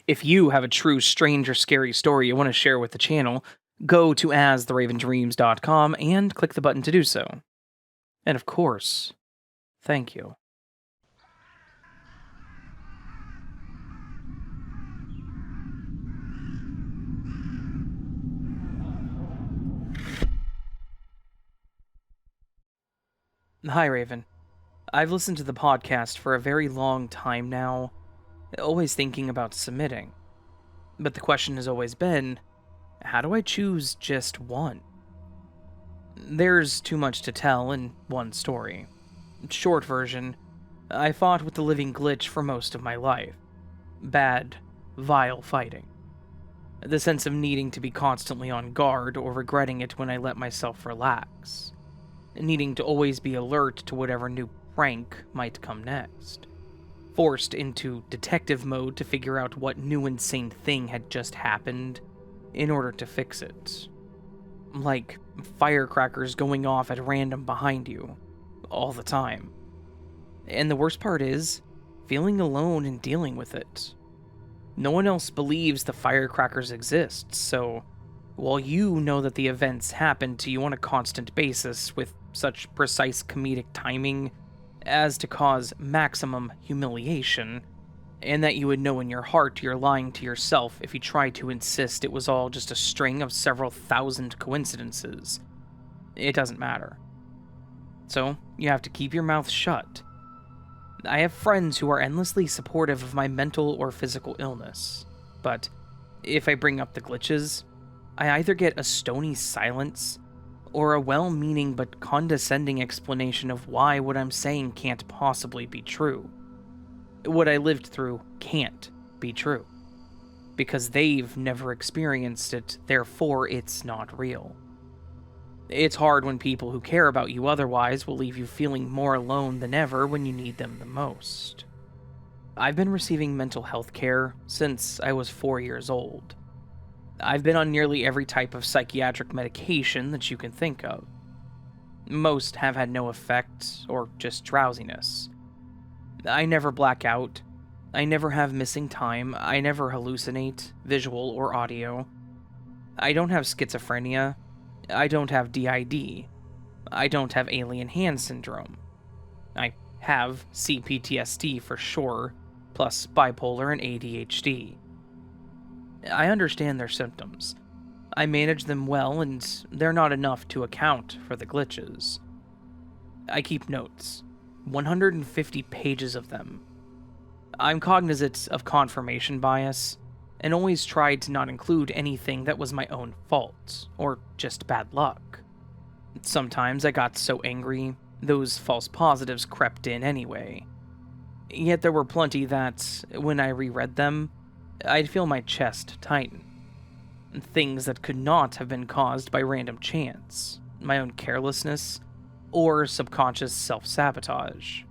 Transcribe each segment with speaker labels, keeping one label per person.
Speaker 1: If you have a true strange or scary story you want to share with the channel, go to astheravendreams.com and click the button to do so. And of course, thank you. Hi, Raven. I've listened to the podcast for a very long time now, always thinking about submitting. But the question has always been, how do I choose just one? There's too much to tell in one story. Short version, I fought with the living glitch for most of my life. Bad, vile fighting. The sense of needing to be constantly on guard or regretting it when I let myself relax. Needing to always be alert to whatever new prank might come next. Forced into detective mode to figure out what new insane thing had just happened in order to fix it. Like firecrackers going off at random behind you, all the time. And the worst part is, feeling alone and dealing with it. No one else believes the firecrackers exist, so while you know that the events happen to you on a constant basis with such precise comedic timing as to cause maximum humiliation, and that you would know in your heart you're lying to yourself if you try to insist it was all just a string of several thousand coincidences. It doesn't matter. So, you have to keep your mouth shut. I have friends who are endlessly supportive of my mental or physical illness, but if I bring up the glitches, I either get a stony silence or a well-meaning but condescending explanation of why what I'm saying can't possibly be true. What I lived through can't be true. Because they've never experienced it, therefore it's not real. It's hard when people who care about you otherwise will leave you feeling more alone than ever when you need them the most. I've been receiving mental health care since I was 4 years old. I've been on nearly every type of psychiatric medication that you can think of. Most have had no effect, or just drowsiness. I never black out. I never have missing time. I never hallucinate, visual or audio. I don't have schizophrenia. I don't have DID. I don't have alien hand syndrome. I have CPTSD for sure, plus bipolar and ADHD. I understand their symptoms. I manage them well, and they're not enough to account for the glitches. I keep notes, 150 pages of them. I'm cognizant of confirmation bias, and always tried to not include anything that was my own fault, or just bad luck. Sometimes I got so angry, those false positives crept in anyway. Yet there were plenty that, when I reread them, I'd feel my chest tighten. Things that could not have been caused by random chance, my own carelessness, or subconscious self-sabotage.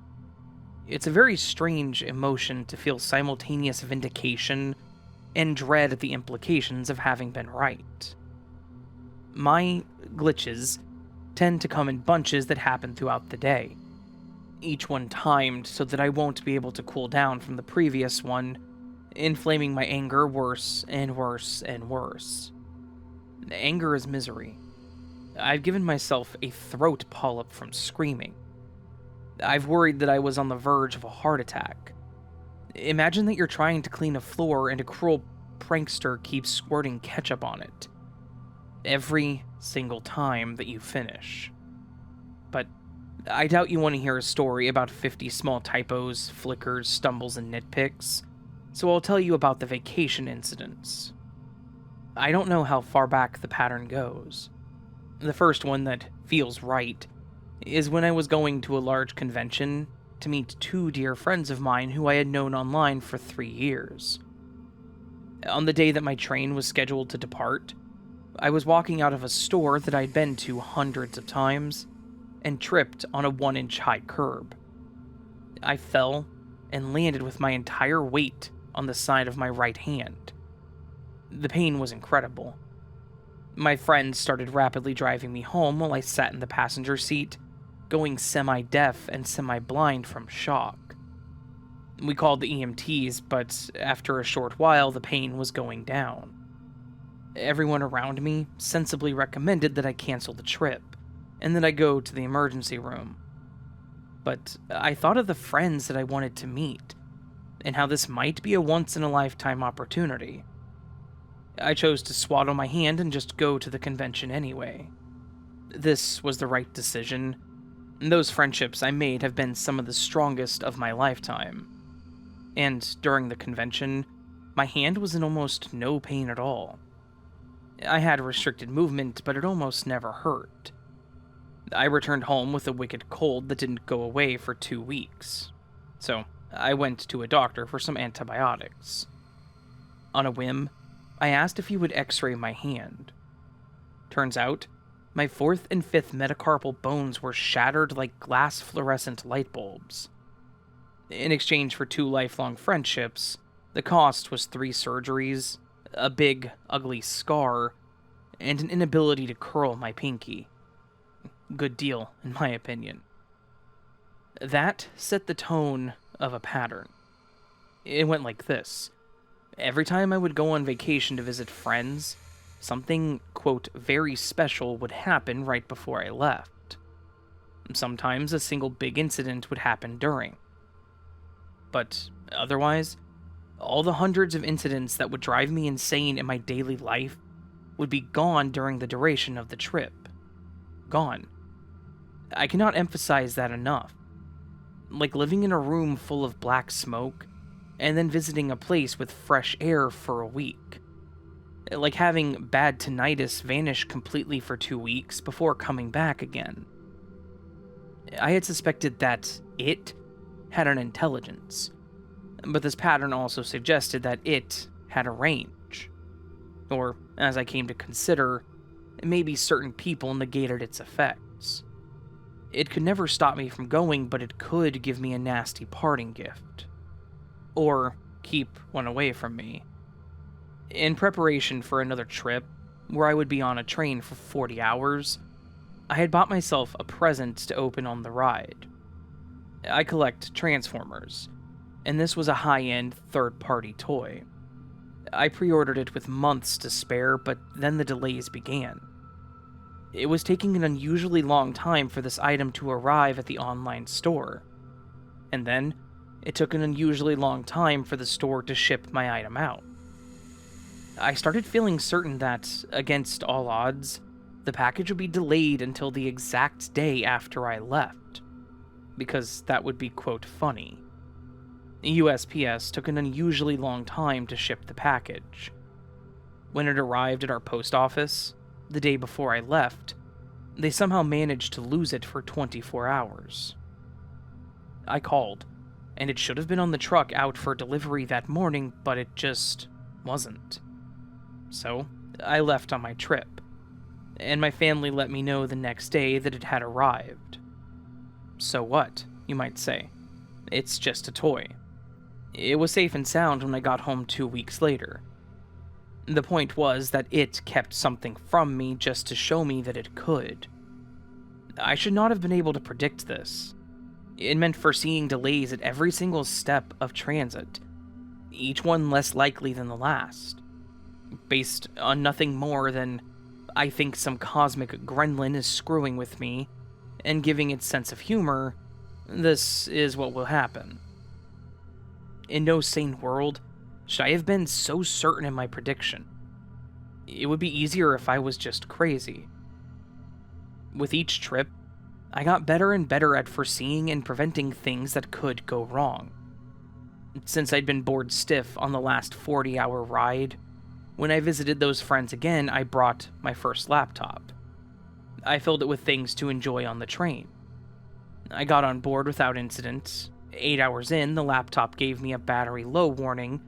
Speaker 1: It's a very strange emotion to feel simultaneous vindication and dread at the implications of having been right. My glitches tend to come in bunches that happen throughout the day, each one timed so that I won't be able to cool down from the previous one, inflaming my anger worse and worse and worse. Anger is misery. I've given myself a throat polyp from screaming. I've worried that I was on the verge of a heart attack. Imagine that you're trying to clean a floor and a cruel prankster keeps squirting ketchup on it. Every single time that you finish. But I doubt you want to hear a story about 50 small typos, flickers, stumbles, and nitpicks, so I'll tell you about the vacation incidents. I don't know how far back the pattern goes. The first one that feels right is when I was going to a large convention to meet 2 dear friends of mine who I had known online for 3 years. On the day that my train was scheduled to depart, I was walking out of a store that I'd been to hundreds of times and tripped on a 1-inch high curb. I fell and landed with my entire weight on the side of my right hand. The pain was incredible. My friends started rapidly driving me home while I sat in the passenger seat, going semi-deaf and semi-blind from shock. We called the EMTs, but after a short while, the pain was going down. Everyone around me sensibly recommended that I cancel the trip, and that I go to the emergency room. But I thought of the friends that I wanted to meet, and how this might be a once-in-a-lifetime opportunity. I chose to swaddle my hand and just go to the convention anyway. This was the right decision. Those friendships I made have been some of the strongest of my lifetime. And during the convention, my hand was in almost no pain at all. I had restricted movement, but it almost never hurt. I returned home with a wicked cold that didn't go away for 2 weeks. So I went to a doctor for some antibiotics. On a whim, I asked if he would x-ray my hand. Turns out, my 4th and 5th metacarpal bones were shattered like glass fluorescent light bulbs. In exchange for 2 lifelong friendships, the cost was 3 surgeries, a big, ugly scar, and an inability to curl my pinky. Good deal, in my opinion. That set the tone of a pattern. It went like this. Every time I would go on vacation to visit friends, something, quote, very special would happen right before I left. Sometimes a single big incident would happen during. But otherwise, all the hundreds of incidents that would drive me insane in my daily life would be gone during the duration of the trip. Gone. I cannot emphasize that enough. Like living in a room full of black smoke, and then visiting a place with fresh air for a week. Like having bad tinnitus vanish completely for 2 weeks before coming back again. I had suspected that it had an intelligence, but this pattern also suggested that it had a range. Or, as I came to consider, maybe certain people negated its effects. It could never stop me from going, but it could give me a nasty parting gift. Or keep one away from me. In preparation for another trip, where I would be on a train for 40 hours, I had bought myself a present to open on the ride. I collect Transformers, and this was a high-end third-party toy. I pre-ordered it with months to spare, but then the delays began. It was taking an unusually long time for this item to arrive at the online store. And then, it took an unusually long time for the store to ship my item out. I started feeling certain that, against all odds, the package would be delayed until the exact day after I left, because that would be, quote, funny. USPS took an unusually long time to ship the package. When it arrived at our post office, the day before I left, they somehow managed to lose it for 24 hours. I called, and it should have been on the truck out for delivery that morning, but it just wasn't. So, I left on my trip, and my family let me know the next day that it had arrived. So what, you might say? It's just a toy. It was safe and sound when I got home 2 weeks later. The point was that it kept something from me just to show me that it could. I should not have been able to predict this. It meant foreseeing delays at every single step of transit, each one less likely than the last, based on nothing more than, I think some cosmic gremlin is screwing with me, and giving its sense of humor, this is what will happen. In no sane world should I have been so certain in my prediction. It would be easier if I was just crazy. With each trip, I got better and better at foreseeing and preventing things that could go wrong. Since I'd been bored stiff on the last 40-hour ride, when I visited those friends again, I brought my first laptop. I filled it with things to enjoy on the train. I got on board without incident. 8 hours in, the laptop gave me a battery low warning,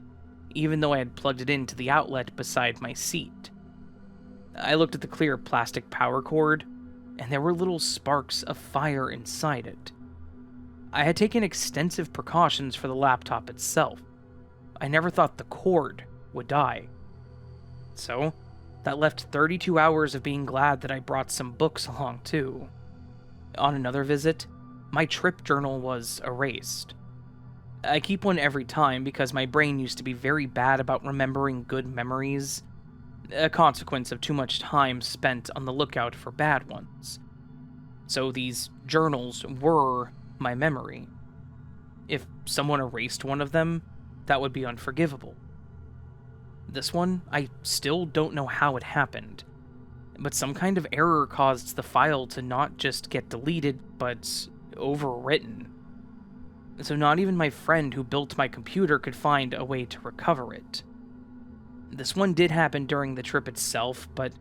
Speaker 1: even though I had plugged it into the outlet beside my seat. I looked at the clear plastic power cord, and there were little sparks of fire inside it. I had taken extensive precautions for the laptop itself. I never thought the cord would die. So, that left 32 hours of being glad that I brought some books along too. On another visit, my trip journal was erased. I keep one every time because my brain used to be very bad about remembering good memories, a consequence of too much time spent on the lookout for bad ones. So these journals were my memory. If someone erased one of them, that would be unforgivable. This one, I still don't know how it happened, but some kind of error caused the file to not just get deleted, but overwritten. So not even my friend who built my computer could find a way to recover it. This one did happen during the trip itself, but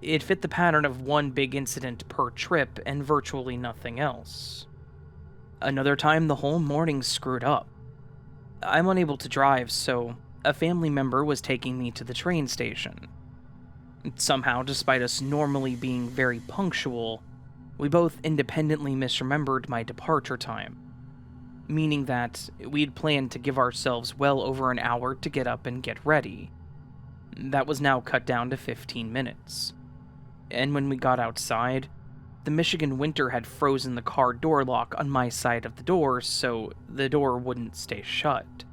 Speaker 1: it fit the pattern of one big incident per trip and virtually nothing else. Another time, the whole morning screwed up. I'm unable to drive, so a family member was taking me to the train station. Somehow, despite us normally being very punctual, we both independently misremembered my departure time, meaning that we'd planned to give ourselves well over an hour to get up and get ready. That was now cut down to 15 minutes. And when we got outside, the Michigan winter had frozen the car door lock on my side of the door, so the door wouldn't stay shut.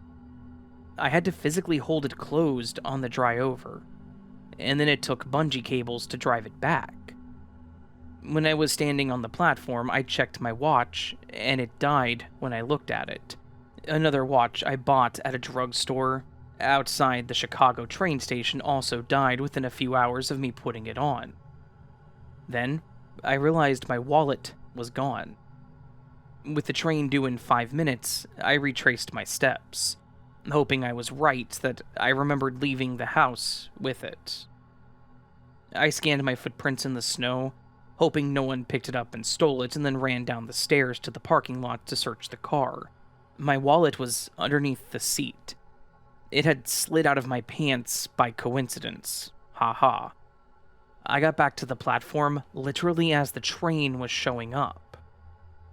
Speaker 1: I had to physically hold it closed on the drive over, and then it took bungee cables to drive it back. When I was standing on the platform, I checked my watch, and it died when I looked at it. Another watch I bought at a drugstore outside the Chicago train station also died within a few hours of me putting it on. Then, I realized my wallet was gone. With the train due in 5 minutes, I retraced my steps, hoping I was right that I remembered leaving the house with it. I scanned my footprints in the snow, hoping no one picked it up and stole it, and then ran down the stairs to the parking lot to search the car. My wallet was underneath the seat. It had slid out of my pants by coincidence. Ha ha. I got back to the platform literally as the train was showing up.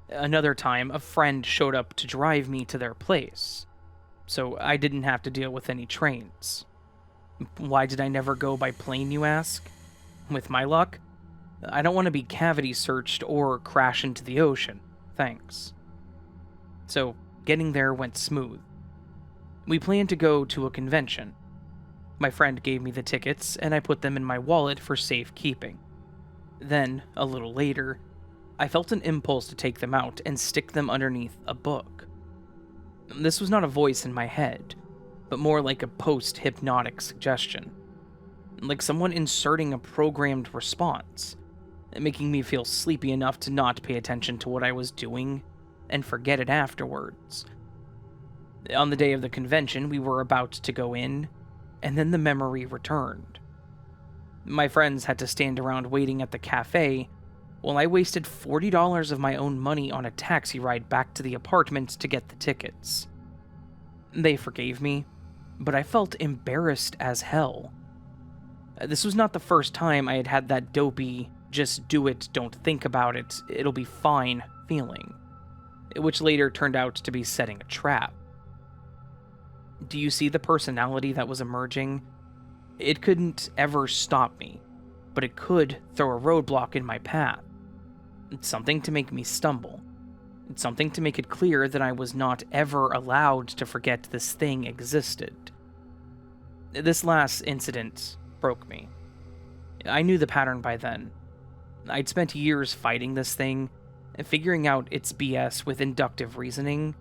Speaker 1: Another time, a friend showed up to drive me to their place, so I didn't have to deal with any trains. Why did I never go by plane, you ask? With my luck, I don't want to be cavity searched or crash into the ocean, thanks. So, getting there went smooth. We planned to go to a convention. My friend gave me the tickets, and I put them in my wallet for safekeeping. Then, a little later, I felt an impulse to take them out and stick them underneath a book. This was not a voice in my head, but more like a post-hypnotic suggestion. Like someone inserting a programmed response, making me feel sleepy enough to not pay attention to what I was doing and forget it afterwards. On the day of the convention, we were about to go in, and then the memory returned. My friends had to stand around waiting at the cafe, while I wasted $40 of my own money on a taxi ride back to the apartment to get the tickets. They forgave me, but I felt embarrassed as hell. This was not the first time I had had that dopey, just do it, don't think about it, it'll be fine feeling, which later turned out to be setting a trap. Do you see the personality that was emerging? It couldn't ever stop me, but it could throw a roadblock in my path. It's something to make me stumble. It's something to make it clear that I was not ever allowed to forget this thing existed. This last incident broke me. I knew the pattern by then. I'd spent years fighting this thing, and figuring out its BS with inductive reasoning,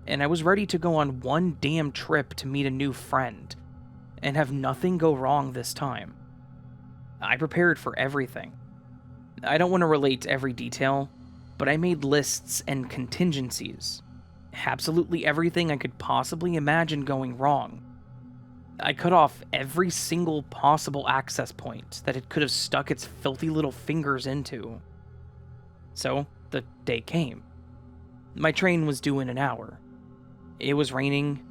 Speaker 1: and I was ready to go on one damn trip to meet a new friend, and have nothing go wrong this time. I prepared for everything. I don't want to relate every detail, but I made lists and contingencies. Absolutely everything I could possibly imagine going wrong. I cut off every single possible access point that it could have stuck its filthy little fingers into. So, the day came. My train was due in an hour. It was raining.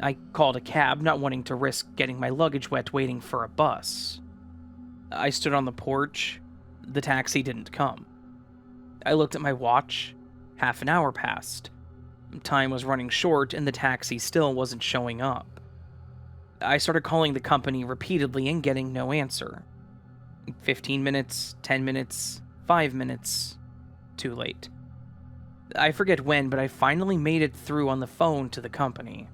Speaker 1: I called a cab, not wanting to risk getting my luggage wet waiting for a bus. I stood on the porch. The taxi didn't come. I looked at my watch. Half an hour passed. Time was running short, and the taxi still wasn't showing up. I started calling the company repeatedly and getting no answer. 15 minutes, 10 minutes, 5 minutes. Too late. I forget when, but I finally made it through on the phone to the company.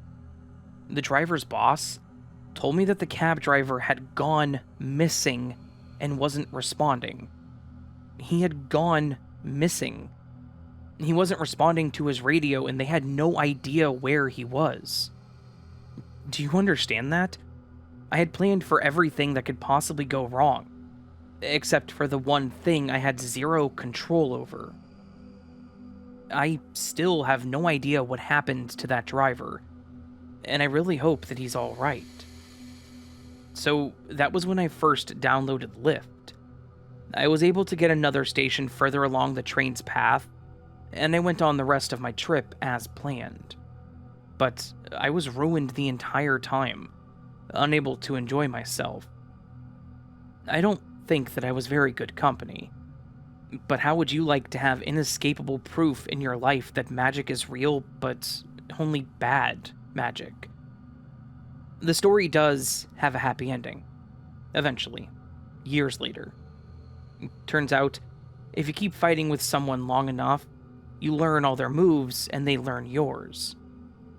Speaker 1: The driver's boss told me that the cab driver had gone missing and wasn't responding. He had gone missing. He wasn't responding to his radio, and they had no idea where he was. Do you understand that? I had planned for everything that could possibly go wrong, except for the one thing I had zero control over. I still have no idea what happened to that driver, and I really hope that he's alright. So that was when I first downloaded Lyft. I was able to get another station further along the train's path, and I went on the rest of my trip as planned. But I was ruined the entire time, unable to enjoy myself. I don't think that I was very good company. But how would you like to have inescapable proof in your life that magic is real, but only bad magic? The story does have a happy ending. Eventually. Years later. Turns out, if you keep fighting with someone long enough, you learn all their moves and they learn yours.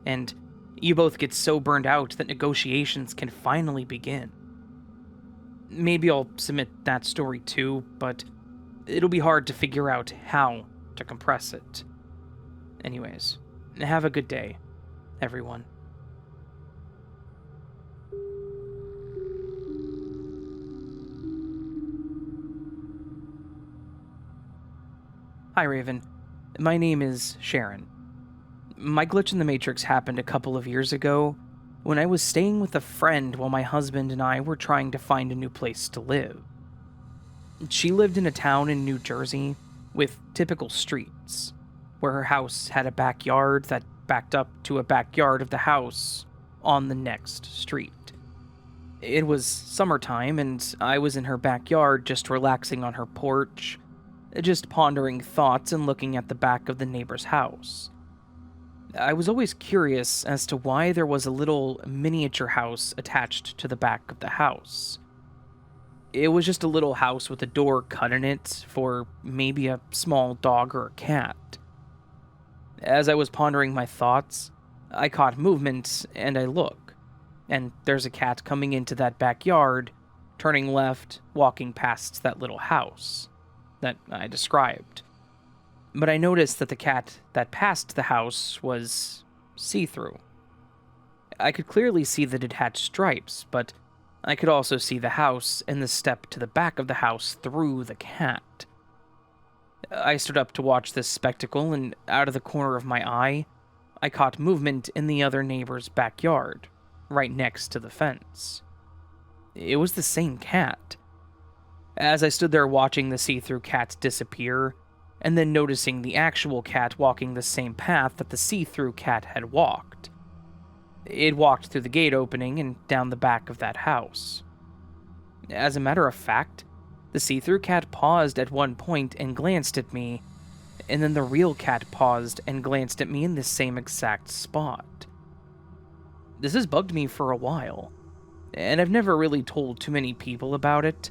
Speaker 1: And you both get so burned out that negotiations can finally begin. Maybe I'll submit that story too, but it'll be hard to figure out how to compress it. Anyways, have a good day, everyone. Hi, Raven. My name is Sharon. My glitch in the Matrix happened a couple of years ago when I was staying with a friend while my husband and I were trying to find a new place to live. She lived in a town in New Jersey with typical streets, where her house had a backyard that backed up to a backyard of the house on the next street. It was summertime, and I was in her backyard just relaxing on her porch, just pondering thoughts and looking at the back of the neighbor's house. I was always curious as to why there was a little miniature house attached to the back of the house. It was just a little house with a door cut in it for maybe a small dog or a cat. As I was pondering my thoughts, I caught movement and I look, and there's a cat coming into that backyard, turning left, walking past that little house that I described. But I noticed that the cat that passed the house was see-through. I could clearly see that it had stripes, but I could also see the house and the step to the back of the house through the cat. I stood up to watch this spectacle, and out of the corner of my eye, I caught movement in the other neighbor's backyard, right next to the fence. It was the same cat. As I stood there watching the see-through cat disappear, and then noticing the actual cat walking the same path that the see-through cat had walked, it walked through the gate opening and down the back of that house. As a matter of fact, the see-through cat paused at one point and glanced at me, and then the real cat paused and glanced at me in the same exact spot. This has bugged me for a while, and I've never really told too many people about it.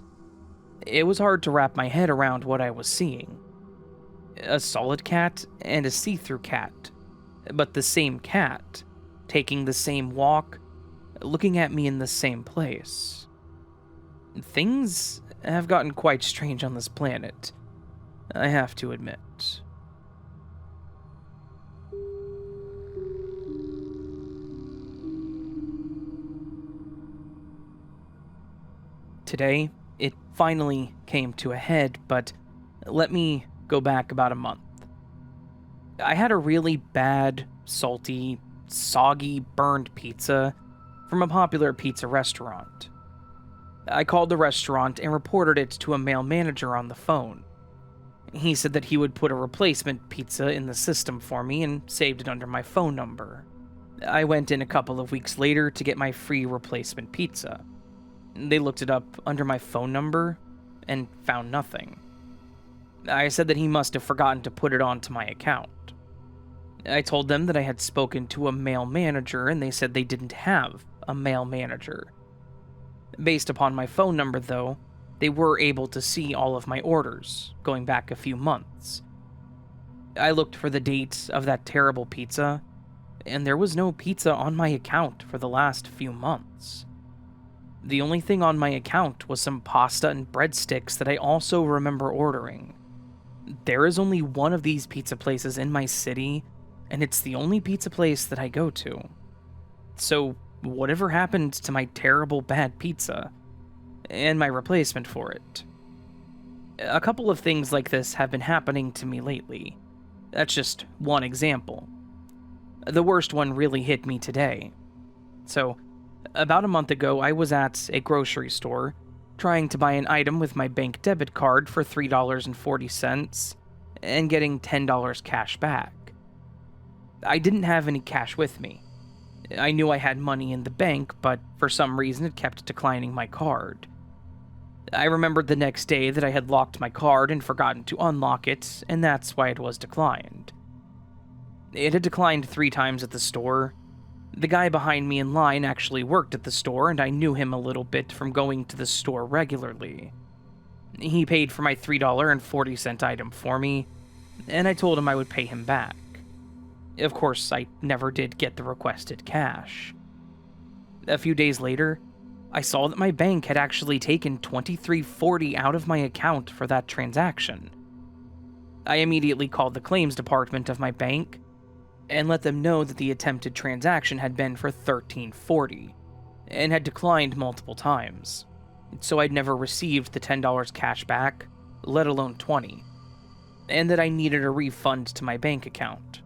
Speaker 1: It was hard to wrap my head around what I was seeing. A solid cat and a see-through cat, but the same cat, taking the same walk, looking at me in the same place. Things have gotten quite strange on this planet, I have to admit. Today, it finally came to a head, but let me go back about a month. I had a really bad, salty, soggy, burned pizza from a popular pizza restaurant. I called the restaurant and reported it to a male manager on the phone. He said that he would put a replacement pizza in the system for me and saved it under my phone number. I went in a couple of weeks later to get my free replacement pizza. They looked it up under my phone number and found nothing. I said that he must have forgotten to put it onto my account. I told them that I had spoken to a male manager, and they said they didn't have a male manager. Based upon my phone number, though, they were able to see all of my orders, going back a few months. I looked for the date of that terrible pizza, and there was no pizza on my account for the last few months. The only thing on my account was some pasta and breadsticks that I also remember ordering. There is only one of these pizza places in my city, and it's the only pizza place that I go to. So, whatever happened to my terrible bad pizza, and my replacement for it? A couple of things like this have been happening to me lately. That's just one example. The worst one really hit me today. So, about a month ago, I was at a grocery store trying to buy an item with my bank debit card for $3.40 and getting $10 cash back. I didn't have any cash with me. I knew I had money in the bank, but for some reason it kept declining my card. I remembered the next day that I had locked my card and forgotten to unlock it, and that's why it was declined. It had declined 3 times at the store. The guy behind me in line actually worked at the store, and I knew him a little bit from going to the store regularly. He paid for my $3.40 item for me, and I told him I would pay him back. Of course, I never did get the requested cash. A few days later, I saw that my bank had actually taken $23.40 out of my account for that transaction. I immediately called the claims department of my bank and let them know that the attempted transaction had been for $13.40 and had declined multiple times, so I'd never received the $10 cash back, let alone $20, and that I needed a refund to my bank account.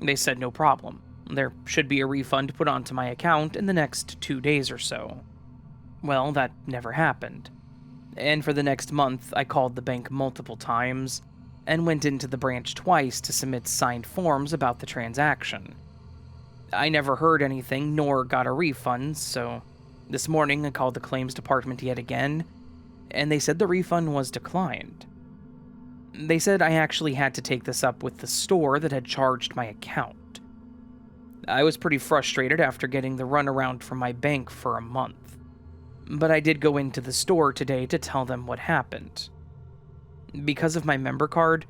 Speaker 1: They said no problem. There should be a refund put onto my account in the next 2 days or so. Well, that never happened. And for the next month, I called the bank multiple times and went into the branch twice to submit signed forms about the transaction. I never heard anything nor got a refund, so this morning I called the claims department yet again, and they said the refund was declined. They said I actually had to take this up with the store that had charged my account. I was pretty frustrated after getting the runaround from my bank for a month, but I did go into the store today to tell them what happened. Because of my member card,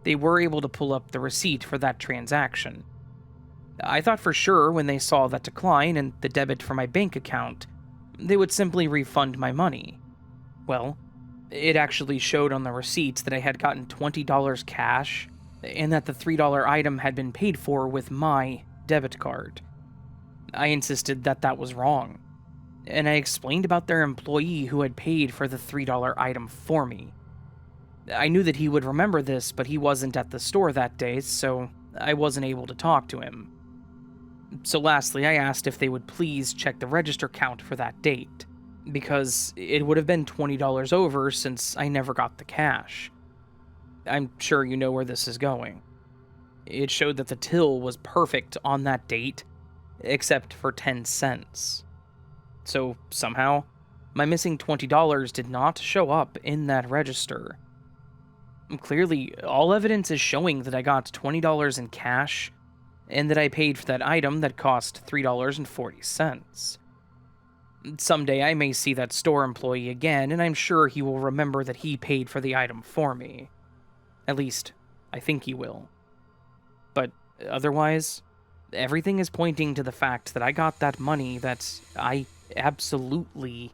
Speaker 1: they were able to pull up the receipt for that transaction. I thought for sure when they saw that decline and the debit for my bank account, they would simply refund my money. Well, it actually showed on the receipts that I had gotten $20 cash, and that the $3 item had been paid for with my debit card. I insisted that that was wrong, and I explained about their employee who had paid for the $3 item for me. I knew that he would remember this, but he wasn't at the store that day, so I wasn't able to talk to him. So lastly, I asked if they would please check the register count for that date, because it would have been $20 over since I never got the cash. I'm sure you know where this is going. It showed that the till was perfect on that date, except for 10 cents. So somehow, my missing $20 did not show up in that register. Clearly, all evidence is showing that I got $20 in cash, and that I paid for that item that cost $3.40. Someday I may see that store employee again, and I'm sure he will remember that he paid for the item for me. At least, I think he will. But otherwise, everything is pointing to the fact that I got that money that I absolutely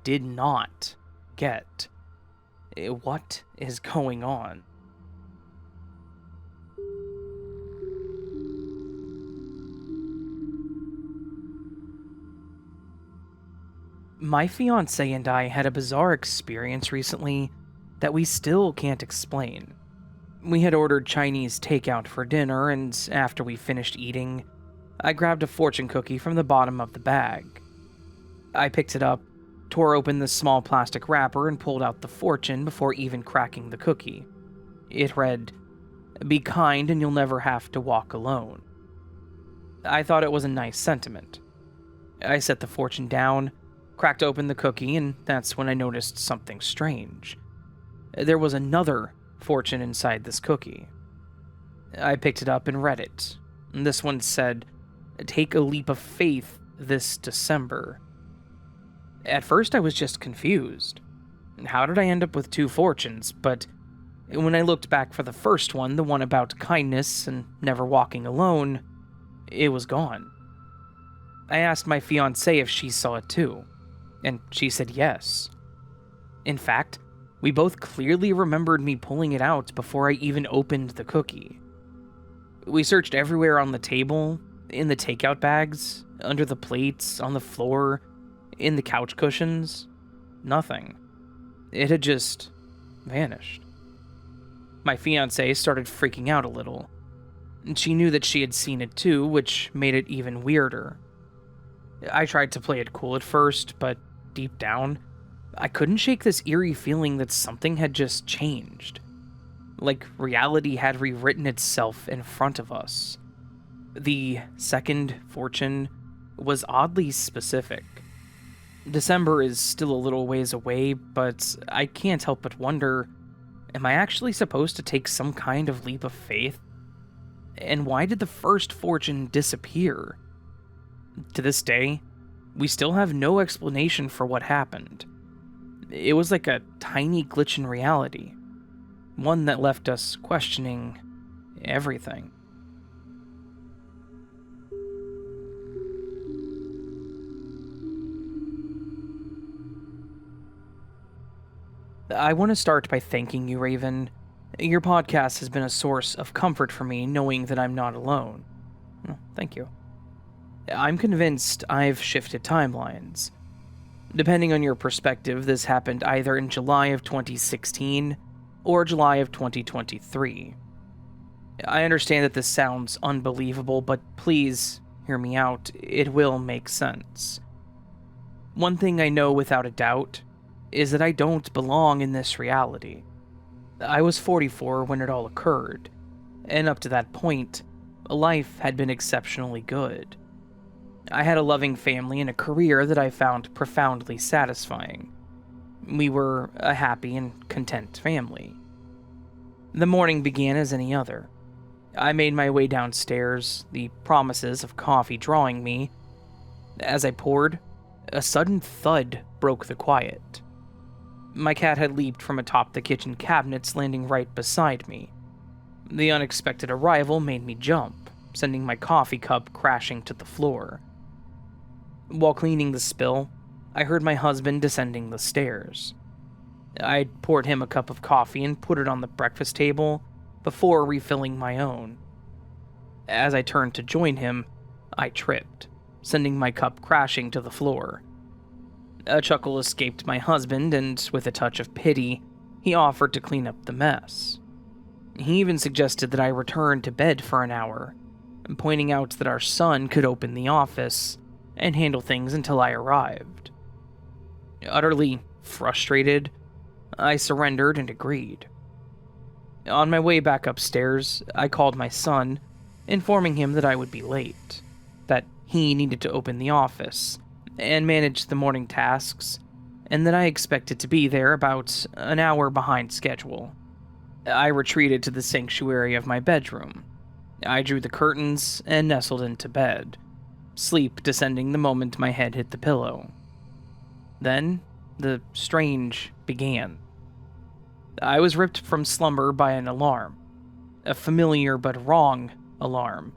Speaker 1: did not get. What is going on? My fiancé and I had a bizarre experience recently that we still can't explain. We had ordered Chinese takeout for dinner, and after we finished eating, I grabbed a fortune cookie from the bottom of the bag. I picked it up, tore open the small plastic wrapper, and pulled out the fortune before even cracking the cookie. It read, "Be kind and you'll never have to walk alone." I thought it was a nice sentiment. I set the fortune down, cracked open the cookie, and that's when I noticed something strange. There was another fortune inside this cookie. I picked it up and read it. This one said, "Take a leap of faith this December." At first I was just confused. How did I end up with 2 fortunes? But When I looked back for the first one, the one about kindness and never walking alone, it was gone. I asked my fiancée if she saw it too, and she said yes. In fact, we both clearly remembered me pulling it out before I even opened the cookie. We searched everywhere on the table, in the takeout bags, under the plates, on the floor, in the couch cushions. Nothing. It had just vanished. My fiancée started freaking out a little. She knew that she had seen it too, which made it even weirder. I tried to play it cool at first, but deep down, I couldn't shake this eerie feeling that something had just changed. Like reality had rewritten itself in front of us. The second fortune was oddly specific. December is still a little ways away, but I can't help but wonder, am I actually supposed to take some kind of leap of faith? And why did the first fortune disappear? To this day, we still have no explanation for what happened. It was like a tiny glitch in reality, one that left us questioning everything. I want to start by thanking you, Raven. Your podcast has been a source of comfort for me knowing that I'm not alone. Thank you. I'm convinced I've shifted timelines. Depending on your perspective, this happened either in July of 2016 or July of 2023. I understand that this sounds unbelievable, but please hear me out. It will make sense. One thing I know without a doubt is that I don't belong in this reality. I was 44 when it all occurred, and up to that point, life had been exceptionally good. I had a loving family and a career that I found profoundly satisfying. We were a happy and content family. The morning began as any other. I made my way downstairs, the promises of coffee drawing me. As I poured, a sudden thud broke the quiet. My cat had leaped from atop the kitchen cabinets, landing right beside me. The unexpected arrival made me jump, sending my coffee cup crashing to the floor. While cleaning the spill, I heard my husband descending the stairs. I poured him a cup of coffee and put it on the breakfast table before refilling my own. As I turned to join him, I tripped, sending my cup crashing to the floor. A chuckle escaped my husband, and with a touch of pity, he offered to clean up the mess. He even suggested that I return to bed for an hour, pointing out that our son could open the office and handle things until I arrived. Utterly frustrated, I surrendered and agreed. On my way back upstairs, I called my son, informing him that I would be late, that he needed to open the office and manage the morning tasks, and that I expected to be there about an hour behind schedule. I retreated to the sanctuary of my bedroom. I drew the curtains and nestled into bed, sleep descending the moment my head hit the pillow. Then, the strange began. I was ripped from slumber by an alarm, a familiar but wrong alarm.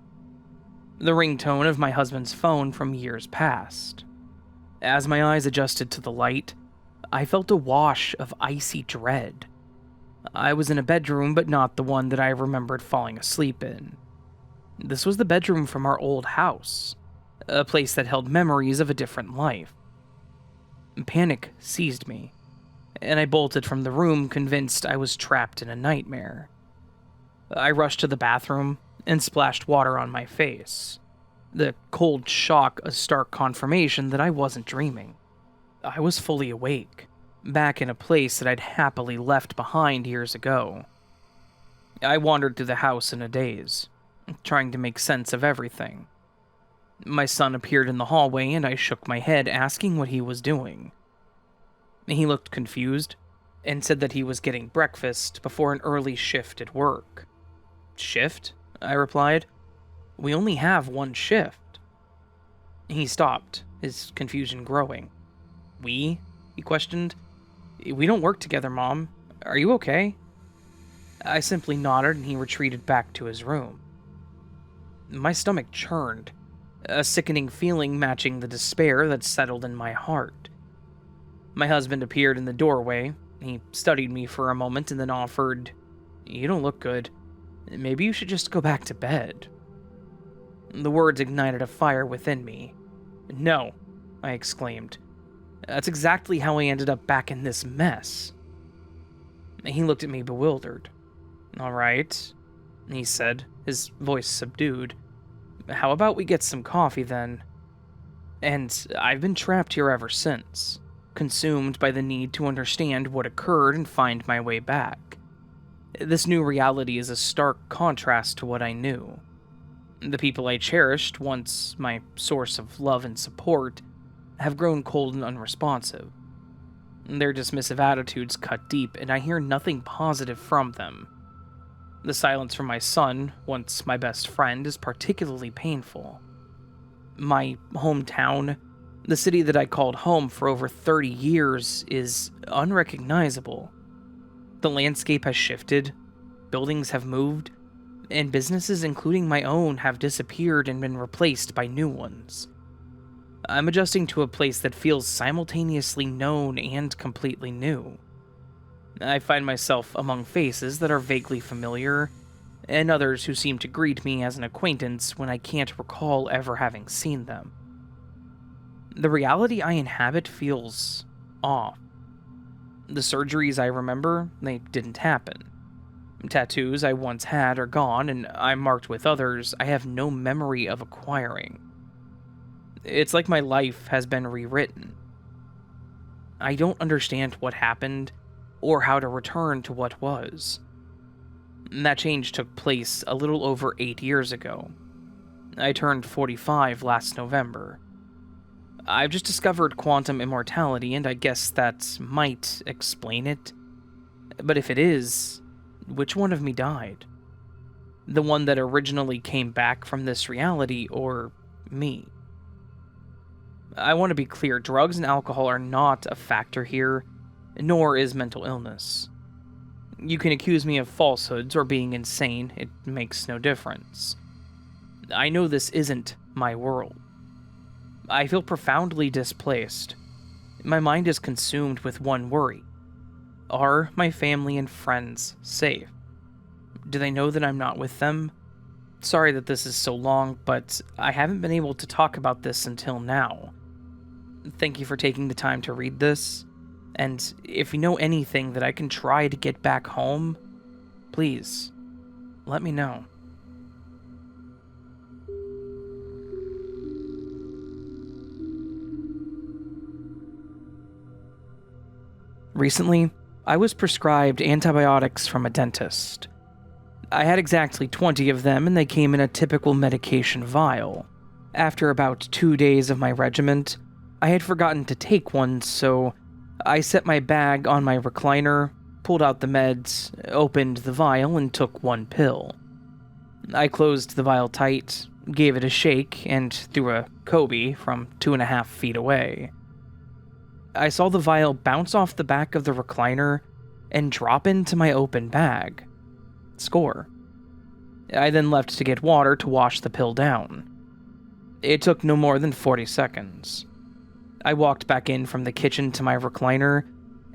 Speaker 1: The ringtone of my husband's phone from years past. As my eyes adjusted to the light, I felt a wash of icy dread. I was in a bedroom, but not the one that I remembered falling asleep in. This was the bedroom from our old house, a place that held memories of a different life. Panic seized me, and I bolted from the room, convinced I was trapped in a nightmare. I rushed to the bathroom and splashed water on my face. The cold shock a stark confirmation that I wasn't dreaming. I was fully awake, back in a place that I'd happily left behind years ago. I wandered through the house in a daze, trying to make sense of everything. My son appeared in the hallway and I shook my head, asking what he was doing. He looked confused and said that he was getting breakfast before an early shift at work. Shift? I replied. We only have one shift. He stopped, his confusion growing. We? He questioned. We don't work together, Mom. Are you okay? I simply nodded and he retreated back to his room. My stomach churned, a sickening feeling matching the despair that settled in my heart. My husband appeared in the doorway. He studied me for a moment and then offered, "You don't look good. Maybe you should just go back to bed." The words ignited a fire within me. "No," I exclaimed. "That's exactly how I ended up back in this mess." He looked at me bewildered. "All right," he said, his voice subdued. "How about we get some coffee then?" And I've been trapped here ever since, consumed by the need to understand what occurred and find my way back. This new reality is a stark contrast to what I knew. The people I cherished, once my source of love and support, have grown cold and unresponsive. Their dismissive attitudes cut deep, and I hear nothing positive from them. The silence from my son, once my best friend, is particularly painful. My hometown, the city that I called home for over 30 years, is unrecognizable. The landscape has shifted, buildings have moved, and businesses, including my own, have disappeared and been replaced by new ones. I'm adjusting to a place that feels simultaneously known and completely new. I find myself among faces that are vaguely familiar, and others who seem to greet me as an acquaintance when I can't recall ever having seen them. The reality I inhabit feels off. The surgeries I remember, they didn't happen. Tattoos I once had are gone, and I'm marked with others I have no memory of acquiring. It's like my life has been rewritten. I don't understand what happened, or how to return to what was. That change took place a little over 8 years ago. I turned 45 last November. I've just discovered quantum immortality, and I guess that might explain it. But if it is, which one of me died? The one that originally came back from this reality, or me? I want to be clear, drugs and alcohol are not a factor here, nor is mental illness. You can accuse me of falsehoods or being insane, it makes no difference. I know this isn't my world. I feel profoundly displaced. My mind is consumed with one worry. Are my family and friends safe? Do they know that I'm not with them? Sorry that this is so long, but I haven't been able to talk about this until now. Thank you for taking the time to read this, and if you know anything that I can try to get back home, please, let me know. Recently, I was prescribed antibiotics from a dentist. I had exactly 20 of them, and they came in a typical medication vial. After about 2 days of my regiment, I had forgotten to take one, so I set my bag on my recliner, pulled out the meds, opened the vial, and took one pill. I closed the vial tight, gave it a shake, and threw a Kobe from 2.5 feet away. I saw the vial bounce off the back of the recliner and drop into my open bag. Score. I then left to get water to wash the pill down. It took no more than 40 seconds. I walked back in from the kitchen to my recliner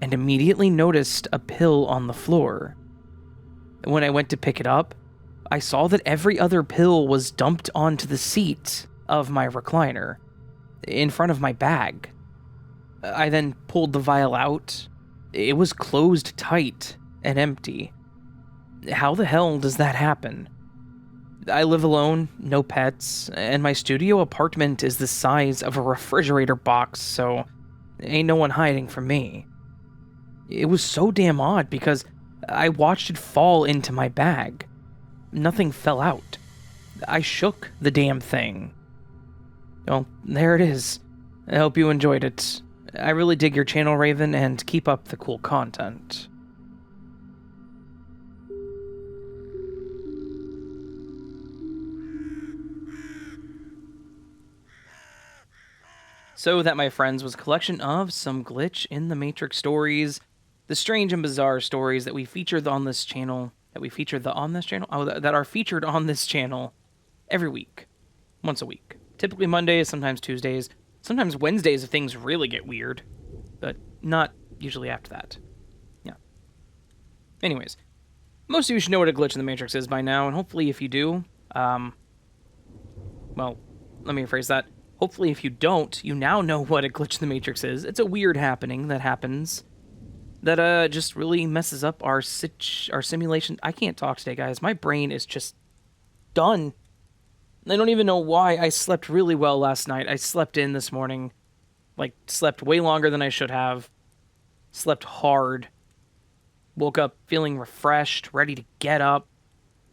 Speaker 1: and immediately noticed a pill on the floor. When I went to pick it up, I saw that every other pill was dumped onto the seat of my recliner, in front of my bag. I then pulled the vial out. It was closed tight and empty. How the hell does that happen? I live alone, no pets, and my studio apartment is the size of a refrigerator box, so ain't no one hiding from me. It was so damn odd because I watched it fall into my bag. Nothing fell out. I shook the damn thing. Well, there it is. I hope you enjoyed it. I really dig your channel, Raven, and keep up the cool content. So that, my friends, was a collection of some Glitch in the Matrix stories, the strange and bizarre stories that we featured on this channel that we feature on this channel. Oh, that are featured on this channel every week, once a week. Typically Mondays, sometimes Tuesdays, sometimes Wednesdays if things really get weird, but not usually after that. Yeah. Anyways, most of you should know what a glitch in the Matrix is by now, and hopefully if you do, well, let me rephrase that. Hopefully if you don't, you now know what a glitch in the Matrix is. It's a weird happening that happens that just really messes up our simulation. I can't talk today, guys. My brain is just done. I don't even know why. I slept really well last night. I slept in this morning. Like, slept way longer than I should have. Slept hard. Woke up feeling refreshed, ready to get up.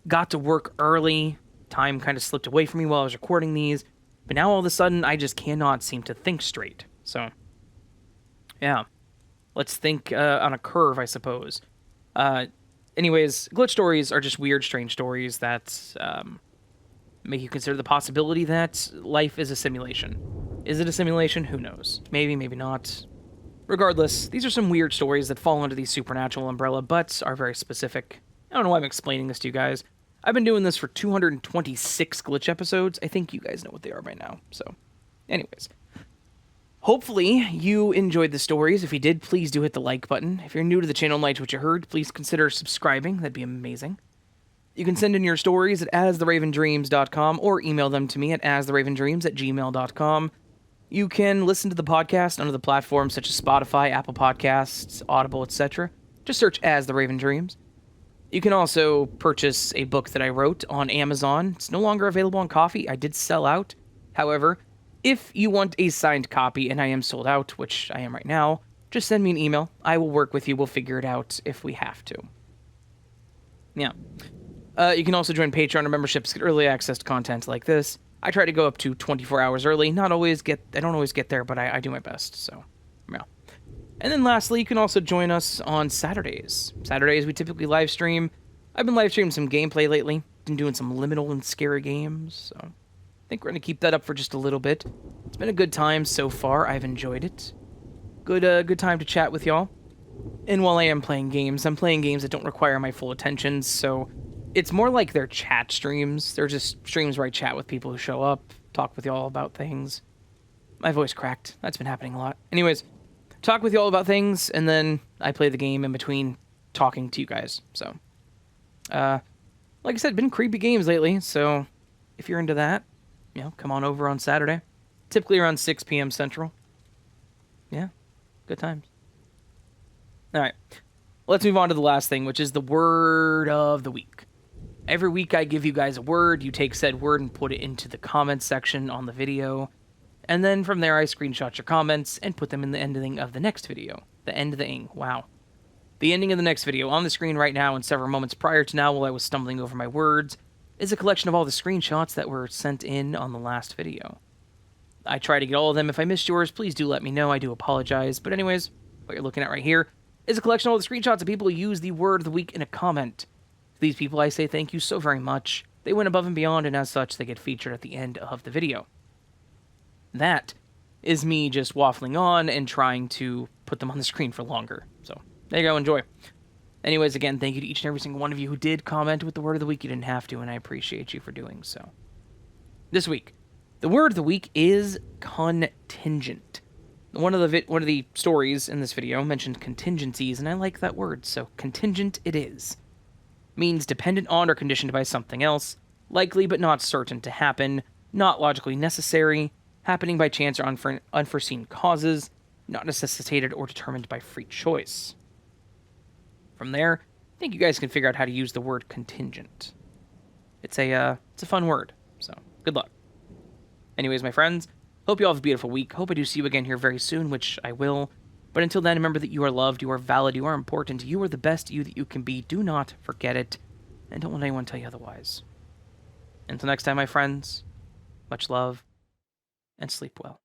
Speaker 1: Got to work early. Time kind of slipped away from me while I was recording these. But now all of a sudden, I just cannot seem to think straight. So, yeah. Let's think on a curve, I suppose. Anyways, glitch stories are just weird, strange stories that make you consider the possibility that life is a simulation. Is it a simulation? Who knows? Maybe, maybe not. Regardless, these are some weird stories that fall under the supernatural umbrella, but are very specific. I don't know why I'm explaining this to you guys. I've been doing this for 226 glitch episodes. I think you guys know what they are by now. So, anyways. Hopefully, you enjoyed the stories. If you did, please do hit the like button. If you're new to the channel and liked what you heard, please consider subscribing. That'd be amazing. You can send in your stories at astheravendreams.com or email them to me at astheravendreams@gmail.com. You can listen to the podcast under the platforms such as Spotify, Apple Podcasts, Audible, etc. Just search As the Raven Dreams. You can also purchase a book that I wrote on Amazon. It's no longer available on Ko-fi. I did sell out. However, if you want a signed copy and I am sold out, which I am right now, just send me an email. I will work with you. We'll figure it out if we have to. Yeah. You can also join Patreon or memberships to get early access to content like this. I try to go up to 24 hours early. I don't always get there, but I do my best. So, yeah. And then lastly, you can also join us on Saturdays. Saturdays, we typically live stream. I've been live streaming some gameplay lately. Been doing some liminal and scary games, so I think we're going to keep that up for just a little bit. It's been a good time so far. I've enjoyed it. Good time to chat with y'all. And while I am playing games, I'm playing games that don't require my full attention, so it's more like they're chat streams. They're just streams where I chat with people who show up, talk with y'all about things. My voice cracked. That's been happening a lot. Anyways, talk with y'all about things, and then I play the game in between talking to you guys. So, like I said, been creepy games lately, so if you're into that, you know, come on over on Saturday. Typically around 6 p.m. Central. Yeah, good times. All right, let's move on to the last thing, which is the word of the week. Every week I give you guys a word. You take said word and put it into the comments section on the video. And then from there, I screenshot your comments and put them in the ending of the next video. The ending. Wow. The ending of the next video on the screen right now and several moments prior to now while I was stumbling over my words is a collection of all the screenshots that were sent in on the last video. I try to get all of them. If I missed yours, please do let me know. I do apologize. But anyways, what you're looking at right here is a collection of all the screenshots of people who use the word of the week in a comment. To these people, I say thank you so very much. They went above and beyond, and as such, they get featured at the end of the video. That is me just waffling on and trying to put them on the screen for longer. So, there you go, enjoy. Anyways, again, thank you to each and every single one of you who did comment with the word of the week. You didn't have to, and I appreciate you for doing so. This week, the word of the week is contingent. One of the stories in this video mentioned contingencies, and I like that word, so contingent it is. Means dependent on or conditioned by something else, likely but not certain to happen, not logically necessary, happening by chance or unforeseen causes, not necessitated or determined by free choice. From there, I think you guys can figure out how to use the word contingent. It's a fun word, so good luck. Anyways, my friends, hope you all have a beautiful week. Hope I do see you again here very soon, which I will. But until then, remember that you are loved, you are valid, you are important, you are the best you that you can be. Do not forget it, and don't let anyone tell you otherwise. Until next time, my friends, much love, and sleep well.